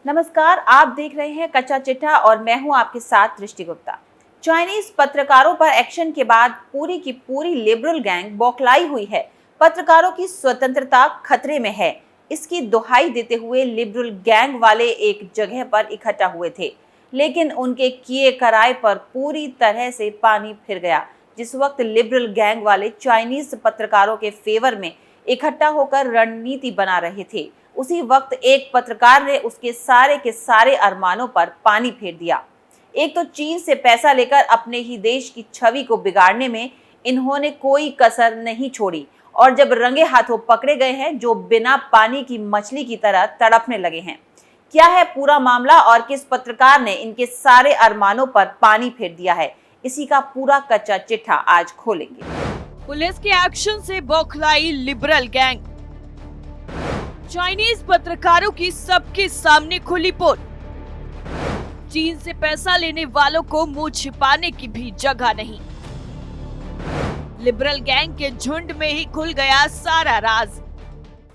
नमस्कार, आप देख रहे हैं कच्चा चिट्ठा और मैं हूं आपके साथ दृष्टि गुप्ता। चाइनीज पत्रकारों पर एक्शन के बाद पूरी की पूरी लिबरल गैंग बौखलाई हुई है। पत्रकारों की स्वतंत्रता खतरे में है, इसकी दुहाई देते हुए लिबरल गैंग वाले एक जगह पर इकट्ठा हुए थे, लेकिन उनके किए कराए पर पूरी तरह से पानी फिर गया। जिस वक्त लिबरल गैंग वाले चाइनीज पत्रकारों के फेवर में इकट्ठा होकर रणनीति बना रहे थे, उसी वक्त एक पत्रकार ने उसके सारे के सारे अरमानों पर पानी फेर दिया। एक तो चीन से पैसा लेकर अपने ही देश की छवि को बिगाड़ने में इन्होंने कोई कसर नहीं छोड़ी, और जब रंगे हाथों पकड़े गए हैं जो बिना पानी की मछली की तरह तड़पने लगे हैं। क्या है पूरा मामला और किस पत्रकार ने इनके सारे अरमानों पर पानी फेर दिया है, इसी का पूरा कच्चा चिट्ठा आज खोलेंगे। पुलिस के एक्शन से बौखलाई लिबरल गैंग। चाइनीज पत्रकारों की सबके सामने खुली पोल। चीन से पैसा लेने वालों को मुंह छिपाने की भी जगह नहीं। लिबरल गैंग के झुंड में ही खुल गया सारा राज।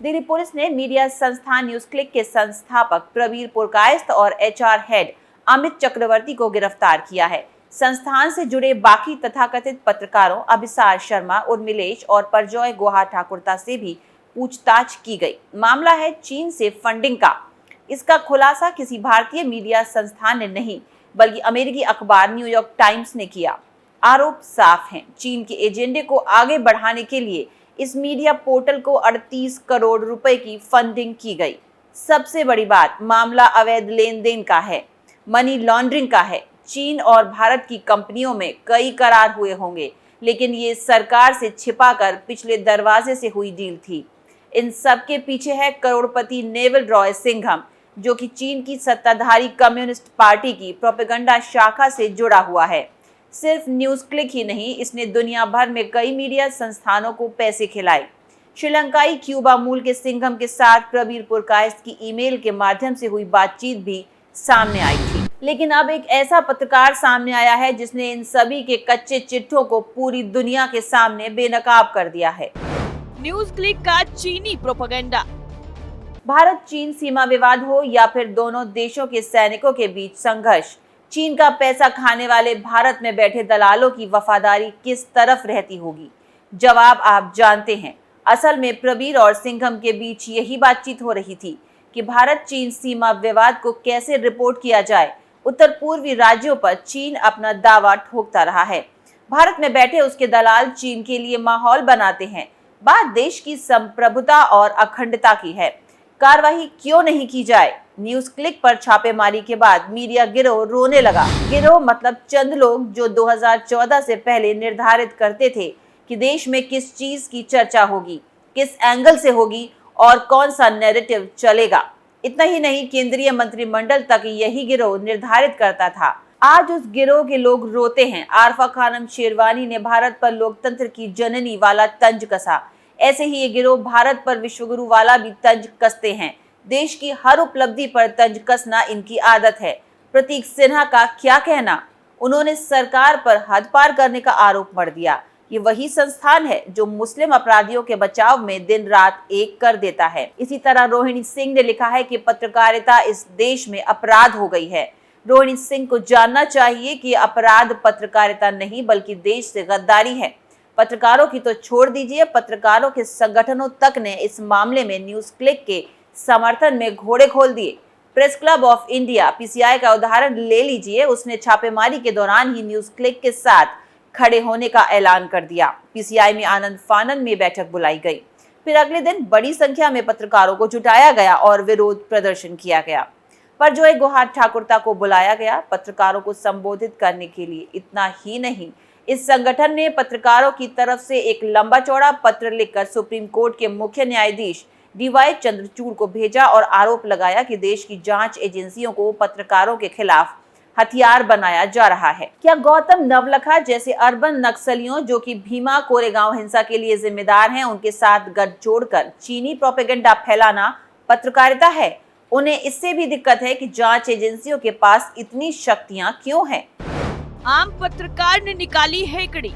दिल्ली पुलिस ने मीडिया संस्थान न्यूज क्लिक के संस्थापक प्रवीर पुरकायस्थ और एचआर हेड अमित चक्रवर्ती को गिरफ्तार किया है। संस्थान से जुड़े बाकी तथाकथित पत्रकारों अभिसार शर्मा, उर्मिलेश और परजॉय गुहा ठाकुरता से भी पूछताछ की गई। मामला है चीन से फंडिंग का। इसका खुलासा किसी भारतीय मीडिया संस्थान ने नहीं, बल्कि अमेरिकी अखबार न्यूयॉर्क टाइम्स ने किया। आरोप साफ हैं, चीन के एजेंडे को आगे बढ़ाने के लिए इस मीडिया पोर्टल को 38 करोड़ रुपए की फंडिंग की गई। सबसे बड़ी बात, मामला अवैध लेन देन का है, मनी लॉन्ड्रिंग का है। चीन और भारत की कंपनियों में कई करार हुए होंगे, लेकिन ये सरकार से छिपाकर पिछले दरवाजे से हुई डील थी। इन सब के पीछे है करोड़पति नेवल रॉय सिंघम, जो कि चीन की सत्ताधारी कम्युनिस्ट पार्टी की प्रोपेगेंडा शाखा से जुड़ा हुआ है। सिर्फ न्यूज क्लिक ही नहीं, इसने दुनिया भर में कई मीडिया संस्थानों को पैसे खिलाए। श्रीलंकाई क्यूबा मूल के सिंघम के साथ प्रवीर पुरकायस्थ की ईमेल के माध्यम से हुई बातचीत भी सामने आई थी। लेकिन अब एक ऐसा पत्रकार सामने आया है जिसने इन सभी के कच्चे चिट्ठों को पूरी दुनिया के सामने बेनकाब कर दिया है। न्यूज क्लिक का चीनी प्रोपेगेंडा। भारत चीन सीमा विवाद हो या फिर दोनों देशों के सैनिकों के बीच संघर्ष, चीन का पैसा खाने वाले भारत में बैठे दलालों की वफादारी किस तरफ रहती होगी? जवाब आप जानते हैं। असल में प्रवीर और सिंघम के बीच यही बातचीत हो रही थी कि भारत चीन सीमा विवाद को कैसे रिपोर्ट किया जाए। उत्तर पूर्वी राज्यों पर चीन अपना दावा ठोकता रहा है। भारत में बैठे उसके दलाल चीन के लिए माहौल बनाते हैं। बात देश की संप्रभुता और अखंडता की है। कार्रवाई क्यों नहीं की जाए? न्यूज क्लिक पर छापेमारी के बाद मीडिया गिरोह रोने लगा। गिरोह मतलब चंद लोग जो 2014 से पहले निर्धारित करते थे कि देश में किस चीज की चर्चा होगी, किस एंगल से होगी और कौन सा नैरेटिव चलेगा। इतना ही नहीं, केंद्रीय मंत्रिमंडल तक यही गिरोह निर्धारित करता था। आज उस गिरोह के लोग रोते हैं। आरफा खानम शेरवानी ने भारत पर लोकतंत्र की जननी वाला तंज कसा। ऐसे ही ये गिरोह भारत पर विश्वगुरु वाला भी तंज कसते हैं। देश की हर उपलब्धि पर तंज कसना इनकी आदत है। प्रतीक सिन्हा का क्या कहना? उन्होंने सरकार पर हद पार करने का आरोप मढ़ दिया। ये वही संस्थान है जो मुस्लिम अपराधियों के बचाव में दिन रात एक कर देता है। इसी तरह रोहिणी सिंह ने लिखा है कि पत्रकारिता इस देश में अपराध हो गई है। रोहिणी सिंह को जानना चाहिए कि अपराध पत्रकारिता नहीं बल्कि देश से गद्दारी है। पत्रकारों की तो छोड़ दीजिए, पत्रकारों के संगठनों तक ने इस मामले में न्यूज क्लिक के समर्थन में घोड़े खोल दिए। Press club of India PCI का उदाहरण ले लीजिए। उसने छापेमारी के दौरान ही न्यूज क्लिक के साथ खड़े होने का ऐलान कर दिया। पीसीआई में आनंद फानन में बैठक बुलाई गई। फिर अगले दिन बड़ी संख्या में पत्रकारों को जुटाया गया और विरोध प्रदर्शन किया गया। परजॉय गुहा ठाकुरता को बुलाया गया पत्रकारों को संबोधित करने के लिए। इतना ही नहीं, इस संगठन ने पत्रकारों की तरफ से एक लंबा चौड़ा पत्र लिखकर सुप्रीम कोर्ट के मुख्य न्यायाधीश डीवाई चंद्रचूड़ को भेजा और आरोप लगाया कि देश की जांच एजेंसियों को पत्रकारों के खिलाफ हथियार बनाया जा रहा है। क्या गौतम नवलखा जैसे अर्बन नक्सलियों जो कि भीमा कोरेगांव हिंसा के लिए जिम्मेदार हैं, उनके साथ गठजोड़ कर चीनी प्रोपेगेंडा फैलाना पत्रकारिता है? उन्हें इससे भी दिक्कत है कि जांच एजेंसियों के पास इतनी शक्तियां क्यों हैं? आम पत्रकार ने निकाली हेकड़ी।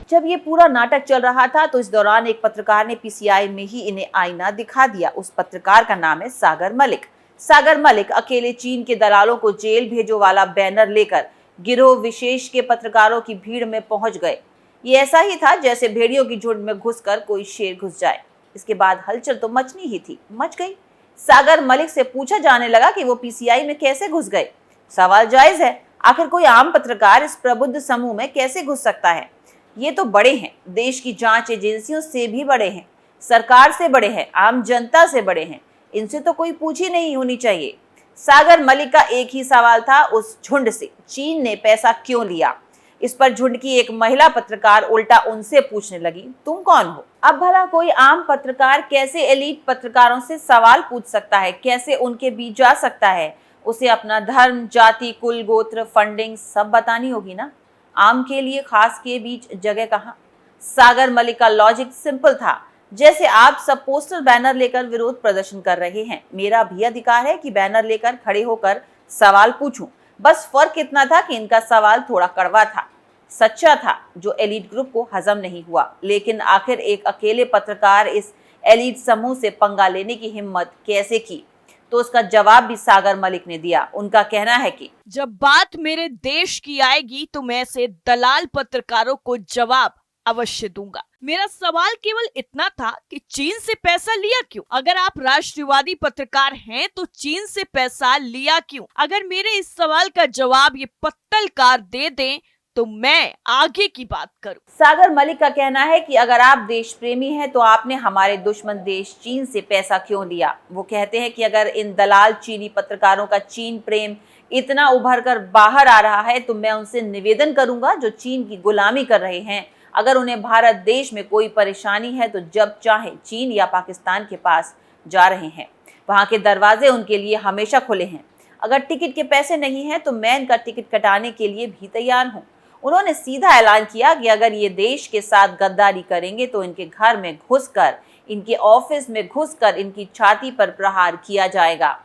जब ये पूरा नाटक चल रहा था तो इस दौरान एक पत्रकार ने पीसीआई में ही इन्हें आईना दिखा दिया। उस पत्रकार का नाम है सागर मलिक। सागर मलिक अकेले चीन के दलालों को जेल भेजो वाला बैनर लेकर गिरोह विशेष के पत्रकारों की भीड़ में पहुंच गए। ये ऐसा ही था जैसे भेड़ियों की झुंड में घुसकर कोई शेर घुस जाए। इसके बाद हलचल तो मचनी ही थी, मच गई। सागर मलिक से पूछा जाने लगा कि वो पीसीआई में कैसे घुस गए। सवाल जायज है, आखिर कोई आम पत्रकार इस प्रबुद्ध समूह में कैसे घुस सकता है? ये तो बड़े हैं, देश की जांच एजेंसियों से भी बड़े हैं, सरकार से बड़े हैं, आम जनता से बड़े हैं, इनसे तो कोई पूछ ही नहीं होनी चाहिए। सागर मलिक का एक ही सवाल था उस झुंड से, चीन ने पैसा क्यों लिया? इस पर झुंड की एक महिला पत्रकार उल्टा उनसे पूछने लगी, तुम कौन हो? अब भला कोई आम पत्रकार कैसे एलीट पत्रकारों से सवाल पूछ सकता है? कैसे उनके बीच जा सकता है? उसे अपना धर्म, जाति, कुल, गोत्र, फंडिंग सब बतानी होगी ना। आम के लिए खास के बीच जगह कहाँ? सागर मलिक का लॉजिक सिंपल था, जैसे आप सब पोस्टर बैनर लेकर विरोध प्रदर्शन कर रहे हैं, मेरा भी अधिकार है कि बैनर लेकर खड़े होकर सवाल पूछूं। बस फर्क इतना था कि इनका सवाल थोड़ा कड़वा था, सच्चा था, जो एलीट ग्रुप को हजम नहीं हुआ। लेकिन आखिर एक अकेले पत्रकार इस एलीट समूह से पंगा लेने की हिम्मत कैसे की? तो उसका जवाब भी सागर मलिक ने दिया। उनका कहना है कि जब बात मेरे देश की आएगी तो मैं ऐसे दलाल पत्रकारों को जवाब अवश्य दूंगा। मेरा सवाल केवल इतना था कि चीन से पैसा लिया क्यों? अगर आप राष्ट्रवादी पत्रकार हैं तो चीन से पैसा लिया क्यों? अगर मेरे इस सवाल का जवाब ये पत्तलकार दे दें तो मैं आगे की बात करूं। सागर मलिक का कहना है कि अगर आप देश प्रेमी हैं तो आपने हमारे दुश्मन देश चीन से पैसा क्यों लिया? वो कहते हैं कि अगर इन दलाल चीनी पत्रकारों का चीन प्रेम इतना उभर कर बाहर आ रहा है तो मैं उनसे निवेदन करूंगा जो चीन की गुलामी कर रहे हैं, अगर उन्हें भारत देश में कोई परेशानी है तो जब चाहे चीन या पाकिस्तान के पास जा रहे हैं, वहां के दरवाजे उनके लिए हमेशा खुले हैं। अगर टिकट के पैसे नहीं हैं तो मैं इनका टिकट कटाने के लिए भी तैयार हूं। उन्होंने सीधा ऐलान किया कि अगर ये देश के साथ गद्दारी करेंगे तो इनके घर में घुसकर, इनके ऑफिस में घुसकर इनकी छाती पर प्रहार किया जाएगा।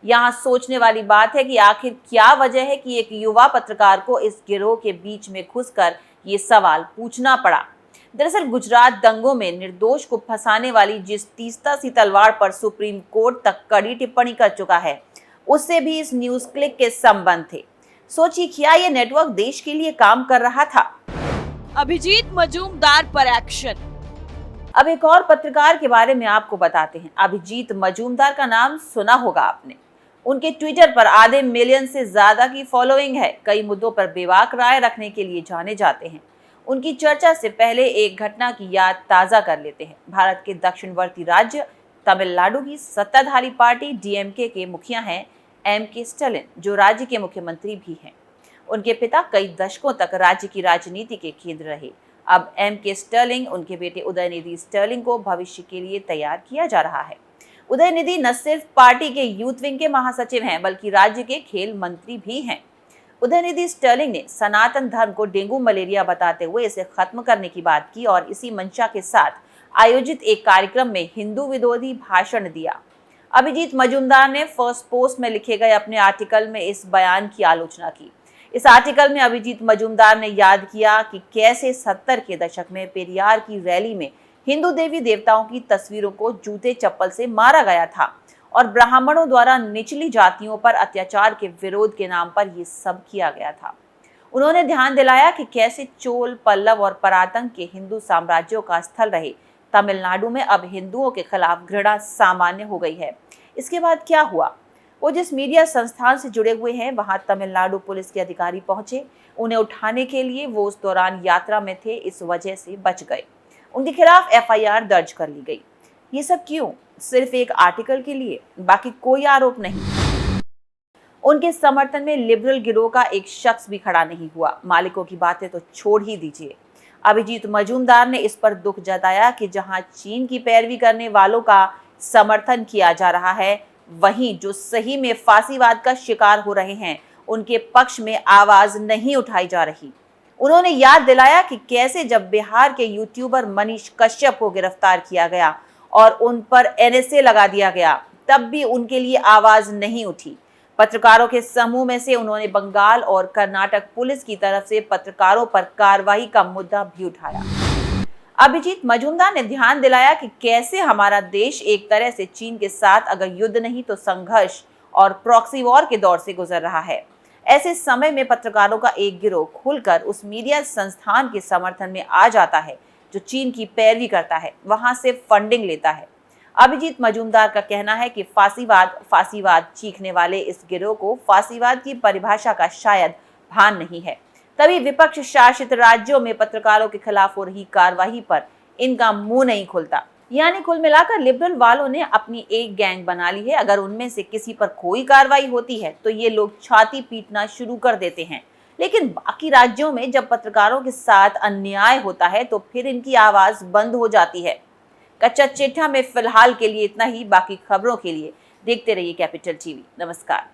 यहाँ सोचने वाली बात है कि आखिर क्या वजह है कि एक युवा पत्रकार को इस गिरोह के बीच में घुसकर ये सवाल पूछना पड़ा। दरअसल गुजरात दंगों में निर्दोष को फंसाने वाली जिस तीस्ता सी तलवार पर सुप्रीम कोर्ट तक कड़ी टिप्पणी कर चुका है, उससे भी इस न्यूज क्लिक के संबंध थे। सोचिए, क्या ये नेटवर्क देश के लिए काम कर रहा था? अभिजीत मजूमदार पर एक्शन। अब एक और पत्रकार के बारे में आपको बताते हैं। अभिजीत मजूमदार का नाम सुना होगा आपने। उनके ट्विटर पर आधे मिलियन से ज्यादा की फॉलोइंग है। कई मुद्दों पर बेबाक राय रखने के लिए जाने जाते हैं। उनकी चर्चा से पहले एक घटना की याद ताजा कर लेते हैं। भारत के दक्षिणवर्ती राज्य तमिलनाडु की सत्ताधारी पार्टी डीएमके के मुखिया हैं एम.के. स्टालिन, जो राज्य के मुख्यमंत्री भी हैं। उनके पिता कई दशकों तक राज्य की राजनीति के केंद्र रहे। अब एम.के. स्टालिन, उनके बेटे उदयनिधि स्टालिन को भविष्य के लिए तैयार किया जा रहा है। उदयनिधि न सिर्फ पार्टी के यूथ विंग के महासचिव हैं, बल्कि राज्य के खेल मंत्री भी हैं। उदयनिधि स्टालिन ने सनातन धर्म को डेंगू मलेरिया बताते हुए इसे खत्म करने की बात की और इसी मंशा के साथ आयोजित एक कार्यक्रम में हिंदू विरोधी भाषण दिया। अभिजीत मजूमदार ने फर्स्ट पोस्ट में लिखे गए अपने आर्टिकल में इस बयान की आलोचना की। इस आर्टिकल में अभिजीत मजूमदार ने याद किया कि कैसे 70 के दशक में पेरियार की रैली में हिंदू देवी देवताओं की तस्वीरों को जूते चप्पल से मारा गया था और ब्राह्मणों द्वारा निचली जातियों पर अत्याचार के विरोध के नाम पर ये सब किया गया था। उन्होंने ध्यान दिलाया कि कैसे चोल, पल्लव और परातंग के हिंदू साम्राज्यों का स्थल रहे तमिलनाडु में अब हिंदुओं के खिलाफ घृणा सामान्य हो गई है। इसके बाद क्या हुआ? वो जिस मीडिया संस्थान से जुड़े हुए हैं वहां तमिलनाडु पुलिस के अधिकारी पहुंचे। उन्हें उठाने के लिए वो उस दौरान यात्रा में थे, इस वजह से बच गए। उनके खिलाफ एफआईआर दर्ज कर ली गई। ये सब क्यों? सिर्फ एक आर्टिकल के लिए, बाकी कोई आरोप नहीं। उनके समर्थन में लिबरल गिरोह का एक शख्स भी खड़ा नहीं हुआ। मालिकों की बातें तो छोड़ ही दीजिए। अभिजीत मजूमदार ने इस पर दुख जताया कि जहां चीन की पैरवी करने वालों का समर्थन किया जा रहा है, वहीं जो सही में फांसीवाद का शिकार हो रहे हैं उनके पक्ष में आवाज नहीं उठाई जा रही। उन्होंने याद दिलाया कि कैसे जब बिहार के यूट्यूबर मनीष कश्यप को गिरफ्तार किया गया और उन पर एनएसए लगा दिया गया, तब भी उनके लिए आवाज नहीं उठी। पत्रकारों के समूह में से उन्होंने बंगाल और कर्नाटक पुलिस की तरफ से पत्रकारों पर कार्रवाई का मुद्दा भी उठाया। अभिजीत मजूमदार ने ध्यान दिलाया कि कैसे हमारा देश एक तरह से चीन के साथ अगर युद्ध नहीं तो संघर्ष और प्रॉक्सी वॉर के दौर से गुजर रहा है। ऐसे समय में पत्रकारों का एक गिरोह खुलकर उस मीडिया संस्थान के समर्थन में आ जाता है जो चीन की पैरवी करता है, वहां से फंडिंग लेता है। अभिजीत मजूमदार का कहना है कि फांसीवाद चीखने वाले इस गिरोह को फांसीवाद की परिभाषा का शायद भान नहीं है। तभी विपक्ष शासित राज्यों में पत्रकारों के खिलाफ हो रही कार्रवाई पर इनका मुंह नहीं खुलता। यानी कुल मिलाकर लिबरल वालों ने अपनी एक गैंग बना ली है। अगर उनमें से किसी पर कोई कार्रवाई होती है तो ये लोग छाती पीटना शुरू कर देते हैं, लेकिन बाकी राज्यों में जब पत्रकारों के साथ अन्याय होता है तो फिर इनकी आवाज बंद हो जाती है। कच्चा चिट्ठा में फिलहाल के लिए इतना ही। बाकी खबरों के लिए देखते रहिए कैपिटल टीवी। नमस्कार।